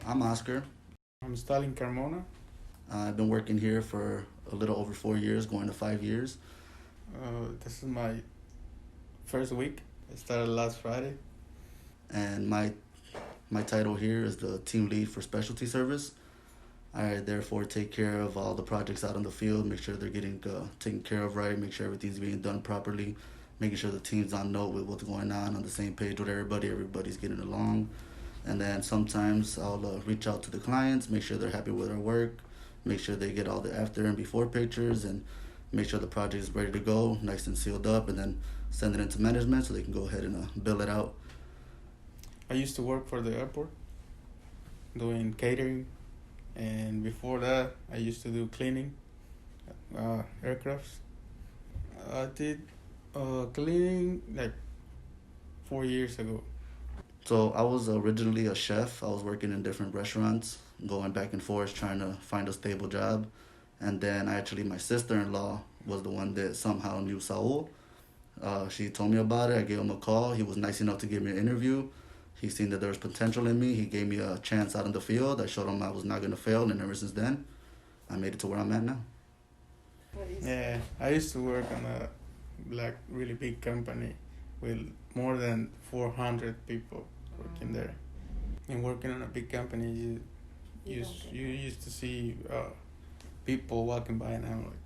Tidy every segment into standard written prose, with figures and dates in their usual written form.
I'm Oscar. I'm Stalin Carmona. I've been working here for a little over 4 years, going to 5 years. This is my first week. I started last Friday. And my title here is the team lead for specialty service. I therefore take care of all the projects out in the field, make sure they're getting taken care of right, make sure everything's being done properly, making sure the team's on note with what's going on the same page with everybody, everybody's getting along. And then sometimes I'll reach out to the clients, make sure they're happy with our work, make sure they get all the after and before pictures, and make sure the project is ready to go, nice and sealed up, and then send it into management so they can go ahead and bill it out. I used to work for the airport doing catering, and before that, I used to do cleaning aircrafts. I did cleaning like 4 years ago. So I was originally a chef. I was working in different restaurants, going back and forth trying to find a stable job. And then my sister-in-law was the one that somehow knew Saul. She told me about it. I gave him a call. He was nice enough to give me an interview. He seen that there was potential in me. He gave me a chance out in the field. I showed him I was not going to fail. And ever since then, I made it to where I'm at now. Yeah, I used to work on a really big company with more than 400 people working there. And working on a big company, you used to see people walking by, and I'm like,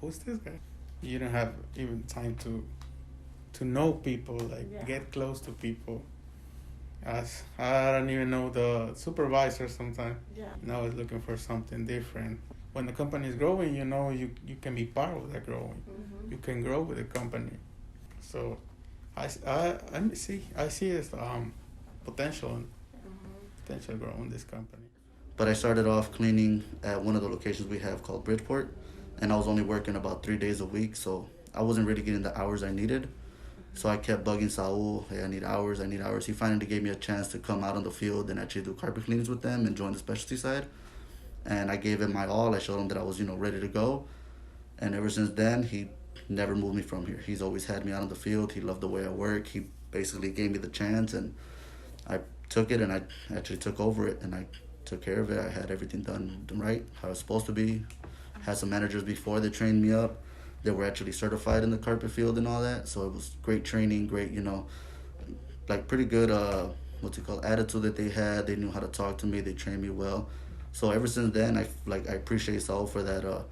who's this guy? You don't have even time to know people, get close to people. As I don't even know the supervisor sometimes. Yeah. Now it's looking for something different. When the company is growing, you can be part of that growing. Mm-hmm. You can grow with the company. So I see as potential growing this company. But I started off cleaning at one of the locations we have called Bridgeport, and I was only working about 3 days a week, so I wasn't really getting the hours I needed. So I kept bugging Saul, hey, I need hours. He finally gave me a chance to come out on the field and actually do carpet cleanings with them and join the specialty side. And I gave him my all. I showed him that I was, ready to go. And ever since then, he never moved me from here. He's always had me out on the field. He loved the way I work. He basically gave me the chance, and I took it, and I actually took over it, and I took care of it. I had everything done right, how it was supposed to be. Had some managers before that trained me up. They were actually certified in the carpet field and all that. So it was great training, great, pretty good, attitude that they had. They knew how to talk to me. They trained me well. So ever since then, I appreciate Saul for that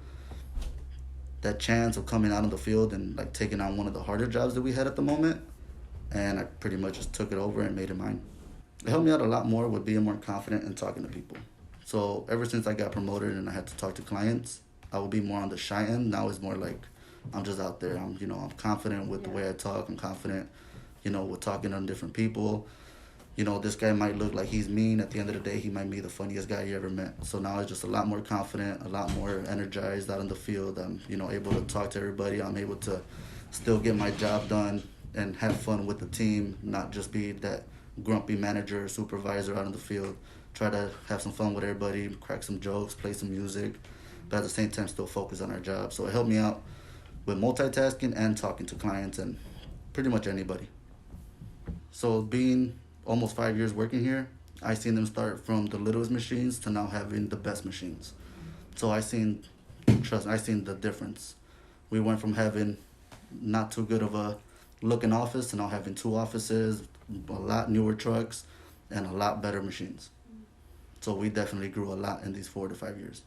chance of coming out on the field and taking on one of the harder jobs that we had at the moment. And I pretty much just took it over and made it mine. It helped me out a lot more with being more confident and talking to people. So ever since I got promoted and I had to talk to clients, I would be more on the shy end. Now it's more like I'm just out there. I'm confident with the way I talk. I'm confident, with talking to different people. This guy might look like he's mean. At the end of the day, he might be the funniest guy you ever met. So now it's just a lot more confident, a lot more energized out in the field. I'm, able to talk to everybody. I'm able to still get my job done and have fun with the team, not just be that grumpy manager or supervisor out in the field. Try to have some fun with everybody, crack some jokes, play some music, but at the same time still focus on our job. So it helped me out with multitasking and talking to clients and pretty much anybody. So being almost 5 years working here, I seen them start from the littlest machines to now having the best machines. So I seen the difference. We went from having not too good of a looking office to now having 2 offices, a lot newer trucks, and a lot better machines. So we definitely grew a lot in these 4 to 5 years.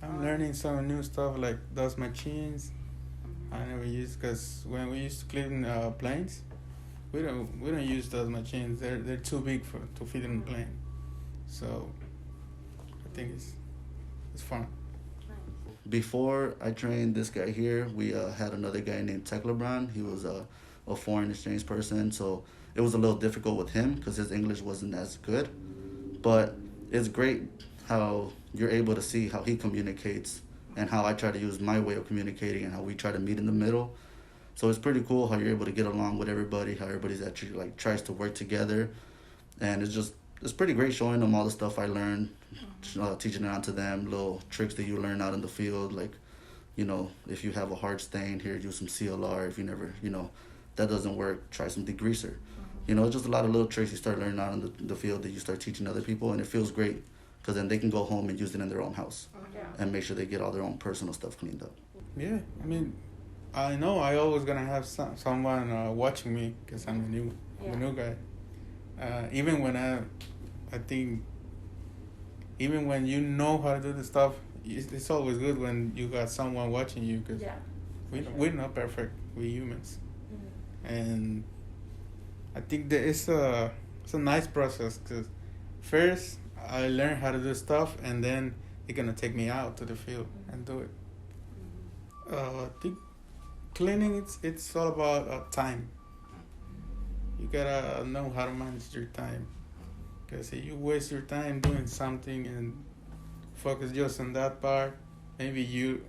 I'm learning some new stuff like those machines I never used, because when we used to clean planes, we don't use those machines. They're too big to fit in a plane. So I think it's fun. Before I trained this guy here, we had another guy named Tech LeBron. He was a foreign exchange person, so it was a little difficult with him because his English wasn't as good. But it's great how you're able to see how he communicates and how I try to use my way of communicating and how we try to meet in the middle. So it's pretty cool how you're able to get along with everybody, how everybody's actually tries to work together. And it's pretty great showing them all the stuff I learned, teaching it on to them, little tricks that you learn out in the field, if you have a hard stain here, use some CLR. If you never, that doesn't work, try some degreaser. It's just a lot of little tricks you start learning out in the field that you start teaching other people, and it feels great because then they can go home and use it in their own house Yeah. and make sure they get all their own personal stuff cleaned up. Yeah, I mean, I know I always gonna have someone watching me because I'm the new guy. Even when I think, even when you know how to do the stuff, it's always good when you got someone watching you because we're not perfect. We're humans, and I think that it's a nice process because first I learn how to do stuff, and then they're gonna take me out to the field and do it. I think cleaning it's all about time. You gotta know how to manage your time, because if you waste your time doing something and focus just on that part, maybe you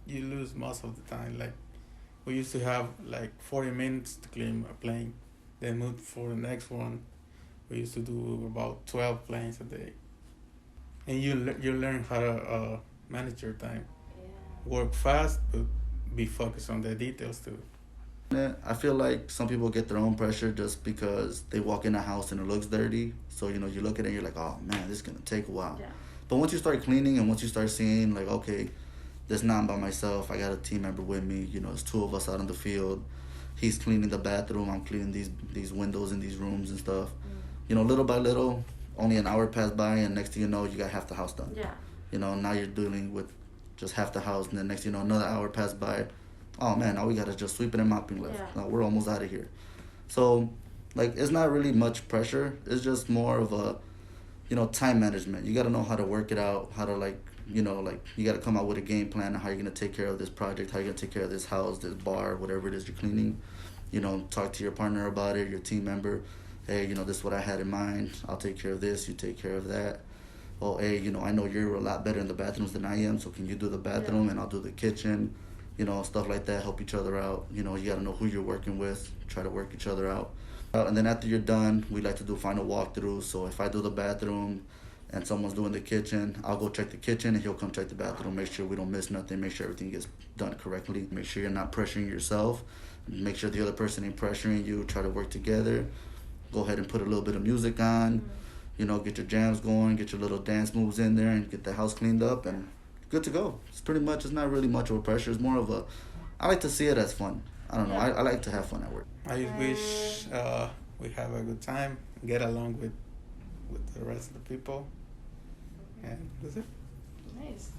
lose most of the time. Like we used to have like 40 minutes to clean a plane, then move for the next one. We used to do about 12 planes a day, and you learn how to manage your time. Work fast, but be focused on the details too. Yeah, I feel like some people get their own pressure just because they walk in a house and it looks dirty. So, you look at it and you're like, oh man, this is going to take a while. Yeah. But once you start cleaning and once you start seeing, like, okay, this not by myself. I got a team member with me. There's two of us out in the field. He's cleaning the bathroom. I'm cleaning these windows in these rooms and stuff. Little by little, only an hour passed by and next thing you know, you got half the house done. Yeah. Now you're dealing with just half the house, and then next thing you know, another hour passed by. Oh man, now we gotta just sweep it and mopping left. Yeah. We're almost out of here. So, like, it's not really much pressure. It's just more of a, time management. You gotta know how to work it out, how to you gotta come out with a game plan on how you're gonna take care of this project, how you're gonna take care of this house, this bar, whatever it is you're cleaning. Talk to your partner about it, your team member. Hey, this is what I had in mind. I'll take care of this. You take care of that. Oh, hey, I know you're a lot better in the bathrooms than I am, so can you do the bathroom and I'll do the kitchen, stuff like that, help each other out. You gotta know who you're working with, try to work each other out. And then after you're done, we like to do final walkthroughs. So if I do the bathroom and someone's doing the kitchen, I'll go check the kitchen and he'll come check the bathroom, make sure we don't miss nothing, make sure everything gets done correctly, make sure you're not pressuring yourself, make sure the other person ain't pressuring you, try to work together. Go ahead and put a little bit of music on. Get your jams going, get your little dance moves in there, and get the house cleaned up, and good to go. It's not really much of a pressure. It's more of I like to see it as fun. I don't know. I like to have fun at work. I just wish we have a good time, get along with the rest of the people, and that's it. Nice.